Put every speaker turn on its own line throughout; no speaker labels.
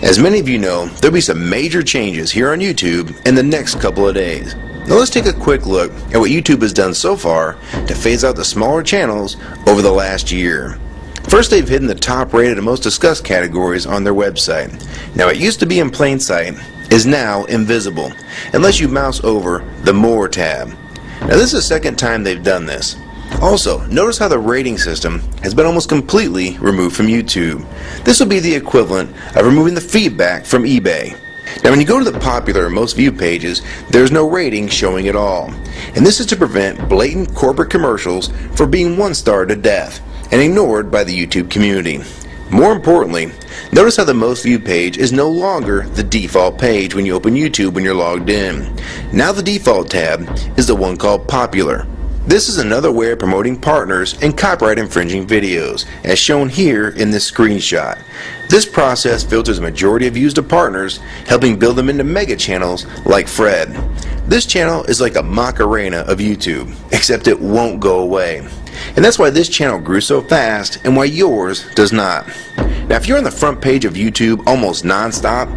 As many of you know, there'll be some major changes here on YouTube in the next couple of days. Now let's take a quick look at what YouTube has done so far to phase out the smaller channels over the last year. First, they've hidden the top rated and most discussed categories on their website. Now it used to be in plain sight, is now invisible, unless you mouse over the More tab. Now this is the second time they've done this. Also, notice how the rating system has been almost completely removed from YouTube. This will be the equivalent of removing the feedback from eBay. Now when you go to the popular or most viewed pages, there's no rating showing at all. And this is to prevent blatant corporate commercials for being one-starred to death and ignored by the YouTube community. More importantly, notice how the most viewed page is no longer the default page when you open YouTube when you're logged in. Now the default tab is the one called Popular. This is another way of promoting partners and copyright infringing videos, as shown here in this screenshot. This process filters a majority of views to partners, helping build them into mega channels like Fred. This channel is like a Macarena of YouTube, except it won't go away. And that's why this channel grew so fast and why yours does not. Now if you're on the front page of YouTube almost non-stop,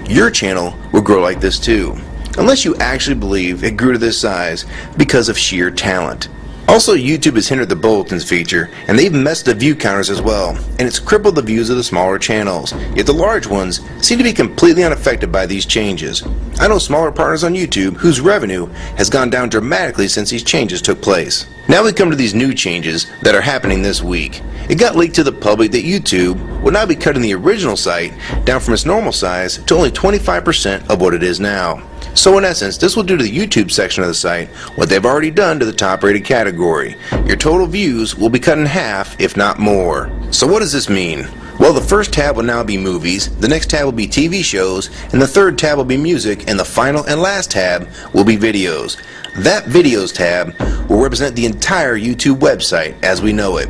your channel will grow like this too. Unless you actually believe it grew to this size because of sheer talent. Also, YouTube has hindered the bulletins feature, and they've messed the view counters as well, and it's crippled the views of the smaller channels, yet the large ones seem to be completely unaffected by these changes. I know smaller partners on YouTube whose revenue has gone down dramatically since these changes took place. Now we come to these new changes that are happening this week. It got leaked to the public that YouTube will now be cutting the original site down from its normal size to only 25% of what it is now. So in essence, this will do to the YouTube section of the site what they've already done to the top rated category. Your total views will be cut in half, if not more. So what does this mean? Well, the first tab will now be movies, the next tab will be TV shows, and the third tab will be music, and the final and last tab will be videos. That videos tab will represent the entire YouTube website as we know it.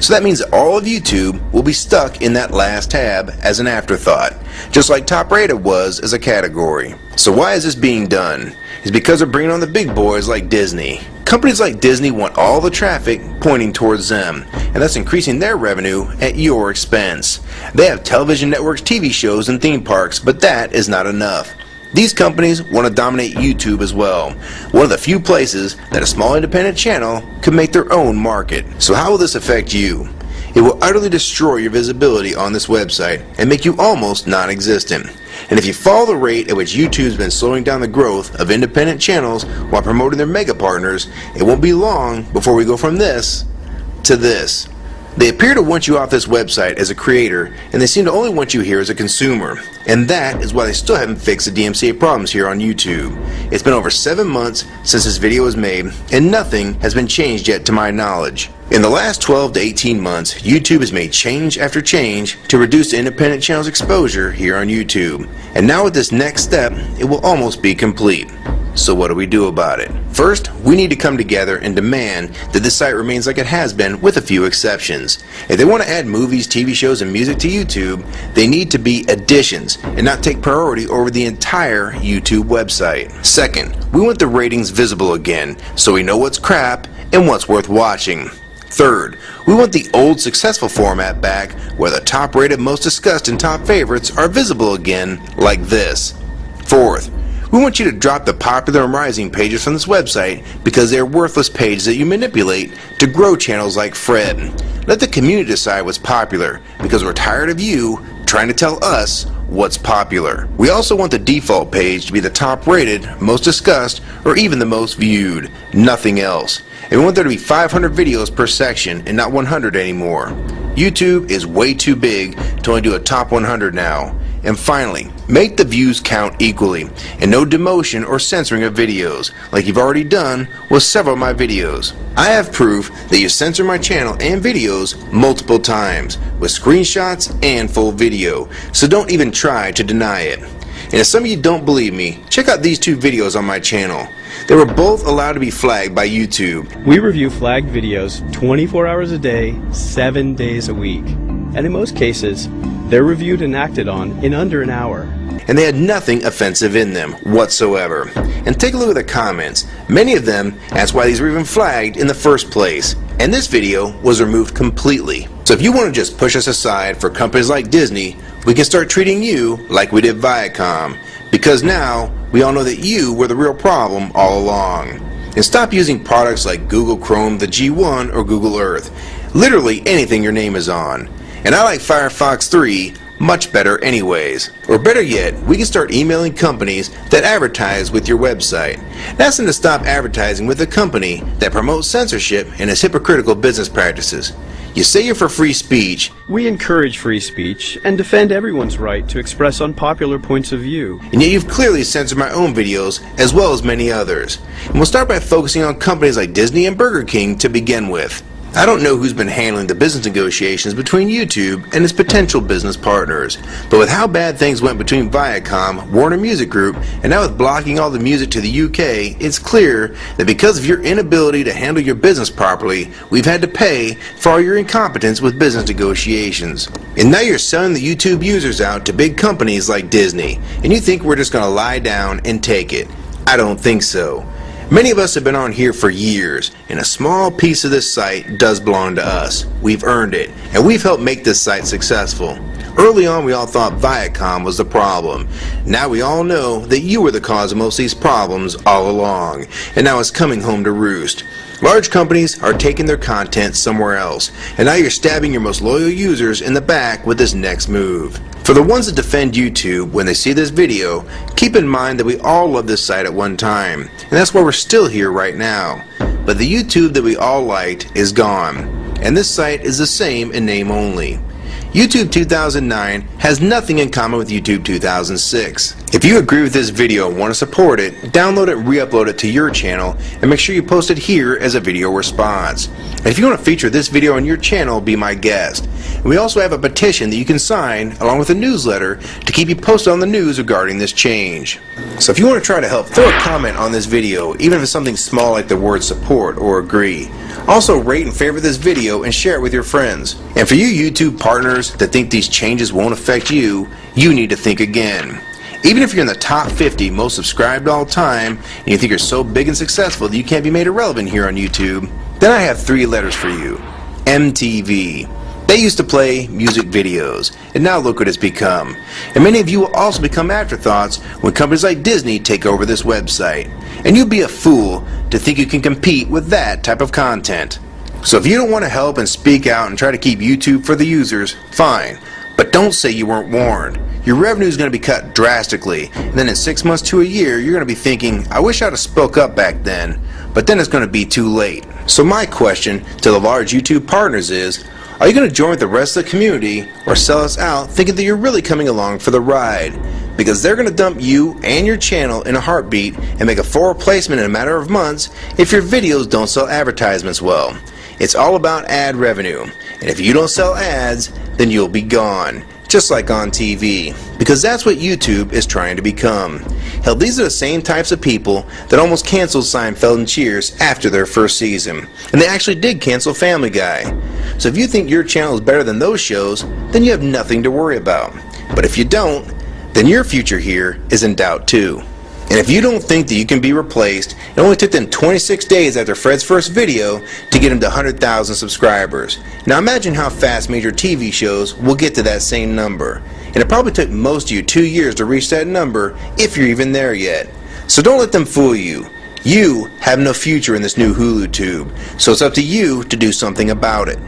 So that means that all of YouTube will be stuck in that last tab as an afterthought, just like top rated was as a category. So why is this being done? It's because they're bringing on the big boys like Disney. Companies like Disney want all the traffic pointing towards them, and that's increasing their revenue at your expense. They have television networks, TV shows, and theme parks, but that is not enough. These companies want to dominate YouTube as well, one of the few places that a small independent channel could make their own market. So how will this affect you? It will utterly destroy your visibility on this website and make you almost non-existent. And if you follow the rate at which YouTube's been slowing down the growth of independent channels while promoting their mega partners, it won't be long before we go from this to this. They appear to want you off this website as a creator, and they seem to only want you here as a consumer. And that is why they still haven't fixed the DMCA problems here on YouTube. It's been over 7 months since this video was made, and nothing has been changed yet to my knowledge. In the last 12 to 18 months, YouTube has made change after change to reduce the independent channel's exposure here on YouTube. And now with this next step, it will almost be complete. So what do we do about it? First, we need to come together and demand that this site remains like it has been with a few exceptions. If they want to add movies, TV shows, and music to YouTube, they need to be additions and not take priority over the entire YouTube website. Second, we want the ratings visible again so we know what's crap and what's worth watching. Third, we want the old successful format back where the top rated, most discussed, and top favorites are visible again like this. Fourth, we want you to drop the popular and rising pages from this website because they are worthless pages that you manipulate to grow channels like Fred. Let the community decide what's popular because we're tired of you trying to tell us what's popular. We also want the default page to be the top rated, most discussed, or even the most viewed. Nothing else. And we want there to be 500 videos per section and not 100 anymore. YouTube is way too big to only do a top 100 now. And finally, make the views count equally, and no demotion or censoring of videos, like you've already done with several of my videos. I have proof that you censor my channel and videos multiple times, with screenshots and full video, so don't even try to deny it. And if some of you don't believe me, check out these two videos on my channel. They were both allowed to be flagged by YouTube.
We review flagged videos 24 hours a day, 7 days a week. And in most cases, They're reviewed and acted on in under an hour.
And they had nothing offensive in them whatsoever. And take a look at the comments. Many of them asked why these were even flagged in the first place. And this video was removed completely. So if you want to just push us aside for companies like Disney, we can start treating you like we did Viacom. Because now, we all know that you were the real problem all along. And stop using products like Google Chrome, the G1, or Google Earth. Literally anything your name is on. And I like Firefox 3 much better anyways. Or better yet, we can start emailing companies that advertise with your website. And ask them to stop advertising with a company that promotes censorship and has hypocritical business practices. You say you're for free speech.
We encourage free speech and defend everyone's right to express unpopular points of view.
And yet you've clearly censored my own videos as well as many others. And we'll start by focusing on companies like Disney and Burger King to begin with. I don't know who's been handling the business negotiations between YouTube and its potential business partners, but with how bad things went between Viacom, Warner Music Group, and now with blocking all the music to the UK, it's clear that because of your inability to handle your business properly, we've had to pay for all your incompetence with business negotiations. And now you're selling the YouTube users out to big companies like Disney, and you think we're just going to lie down and take it. I don't think so. Many of us have been on here for years, and a small piece of this site does belong to us. We've earned it, and we've helped make this site successful. Early on, we all thought Viacom was the problem. Now we all know that you were the cause of most of these problems all along, and now it's coming home to roost. Large companies are taking their content somewhere else, and now you're stabbing your most loyal users in the back with this next move. For the ones that defend YouTube when they see this video, keep in mind that we all loved this site at one time, and that's why we're still here right now. But the YouTube that we all liked is gone, and this site is the same in name only. YouTube 2009 has nothing in common with YouTube 2006. If you agree with this video and want to support it, download it and re-upload it to your channel, and make sure you post it here as a video response. And if you want to feature this video on your channel, be my guest. And we also have a petition that you can sign along with a newsletter to keep you posted on the news regarding this change. So if you want to try to help, throw a comment on this video, even if it's something small like the word support or agree. Also rate and favorite this video and share it with your friends. And for you YouTube partners that think these changes won't affect you, you need to think again. Even if you're in the top 50 most subscribed all time, and you think you're so big and successful that you can't be made irrelevant here on YouTube, then I have 3 letters for you. MTV. They used to play music videos, and now look what it's become. And many of you will also become afterthoughts when companies like Disney take over this website. And you'd be a fool to think you can compete with that type of content. So if you don't want to help and speak out and try to keep YouTube for the users, fine. But don't say you weren't warned. Your revenue is going to be cut drastically, and then in 6 months to a year, you're going to be thinking, I wish I'd have spoke up back then. But then it's going to be too late. So my question to the large YouTube partners is, are you going to join with the rest of the community or sell us out thinking that you're really coming along for the ride? Because they're going to dump you and your channel in a heartbeat and make a full replacement in a matter of months if your videos don't sell advertisements well. It's all about ad revenue, and if you don't sell ads, then you'll be gone. Just like on TV, because that's what YouTube is trying to become. Hell, these are the same types of people that almost canceled Seinfeld and Cheers after their first season, and they actually did cancel Family Guy. So if you think your channel is better than those shows, then you have nothing to worry about. But if you don't, then your future here is in doubt too. And if you don't think that you can be replaced, it only took them 26 days after Fred's first video to get him to 100,000 subscribers. Now imagine how fast major TV shows will get to that same number. And it probably took most of you 2 years to reach that number, if you're even there yet. So don't let them fool you. You have no future in this new Hulu tube, so it's up to you to do something about it.